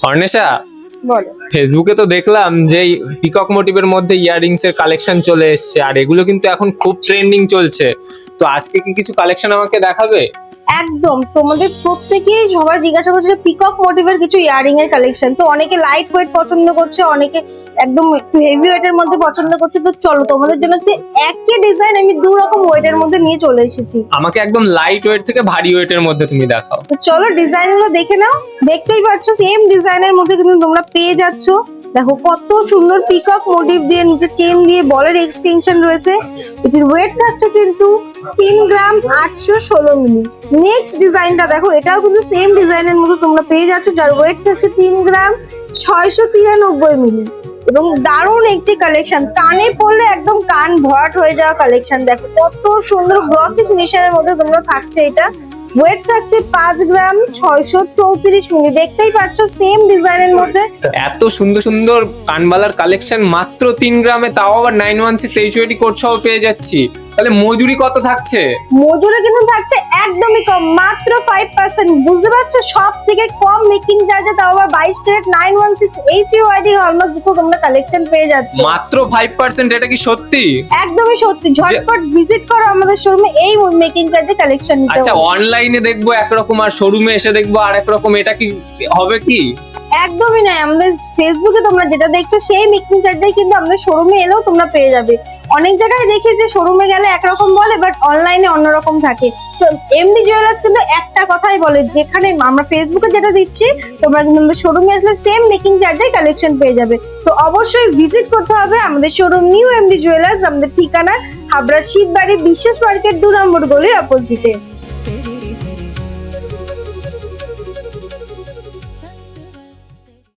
অর্ণেশা, বলো। ফেসবুকে তো দেখলাম যে পিকক মোটিভের মধ্যে ইয়াররিংস এর কালেকশন চলে এসেছে, আর এগুলো কিন্তু এখন খুব ট্রেন্ডিং চলছে। তো আজকে কি কিছু কালেকশন আমাকে দেখাবে? একদম, তোমাদের প্রত্যেকেই সবাই জিজ্ঞাসা করছে পিকক মোটিভের কিছু ইয়ারিং এর কালেকশন। তো অনেকে লাইট ওয়েট পছন্দ করছে, অনেকে একদম একটু হেভি ওয়েটের মধ্যে পছন্দ করছে। তো চলো তোমাদের জন্য একই ডিজাইন আমি দু রকম ওয়েটের মধ্যে নিয়ে চলে এসেছি। আমাকে একদম লাইট ওয়েট থেকে ভারী ওয়েটের মধ্যে তুমি দেখাও। তো চলো ডিজাইন গুলো দেখে নাও। দেখতেই পাচ্ছ সেম ডিজাইনের মধ্যে কিন্তু তোমরা পেয়ে যাচ্ছ। দেখো কত সুন্দর পিকক মোটিভ দিয়ে নিচে চেন দিয়ে বলের এক্সটেনশন রয়েছে। এটির ওয়েট থাকছে কিন্তু 3 গ্রাম 816 মিলি। নেক্সট ডিজাইনটা দেখো, এটাও কিন্তু সেম ডিজাইনের মধ্যে তোমরা পেয়ে যাচ্ছ, যার ওয়েট থাকছে 3 গ্রাম 693 মিলি। এবং দারুণ একটি কালেকশন, কানে পড়লে একদম কান ভরাট হয়ে যাওয়া কালেকশন। দেখো কত সুন্দর গ্লসি ফিনিশারের মধ্যে তোমরা থাকছে। এটা ওয়েট থাকছে 5 গ্রাম 634 মিলি। দেখতেই পাচ্ছ সেম ডিজাইনের মধ্যে এত সুন্দর সুন্দর কানবালার কালেকশন মাত্র 3 গ্রামে, তাও আবার 916 HOD কোড সহ পেয়ে যাচ্ছি। তাহলে মজুরি কত থাকছে? মজুরি কিন্তু থাকছে একদমই কম, মাত্র 5%। বুঝতে পারছো, সব থেকে কম মেকিং চার্জে, তাও আবার 22 ক্যারেট 916 HOD হলমার্ক যুক্ত তোমরা কালেকশন পেয়ে যাচ্ছ মাত্র 5%। এটা কি সত্যি? একদমই সত্যি। ঝটপট ভিজিট করো আমাদের শোরুমে এই মেকিং চার্জে কালেকশন নিতে। আচ্ছা, অনলাইনে দেখবো একরকম আর শোরুমে এসে দেখবো আর একরকম, এটা কি হবে কি? একদমই নয়, আমাদের ফেসবুকে তোমরা যেটা দেখছো সেই মেকিং চার্জটাই কিন্তু আমাদের শোরুমে এলেও তোমরা পেয়ে যাবে। অনেক জায়গায় দেখি যে শোরুমে গেলে একরকম বলে, বাট অনলাইনে অন্যরকম থাকে। তো এমডি জুয়েলার্স কিন্তু একটা কথাই বলে, যেখানে আমরা ফেসবুকে যেটা দিচ্ছি তোমরা কিন্তু আমাদের শোরুমে আসলে সেম মেকিং চার্জেই কালেকশন পেয়ে যাবে। তো অবশ্যই ভিজিট করতে হবে আমাদের শোরুম নিউ এমডি জুয়েলার্স। আমাদের ঠিকানা হাবড়া শিববাড়ি বিশ্বাস মার্কেট 2 নম্বর গলির অপোজিটে।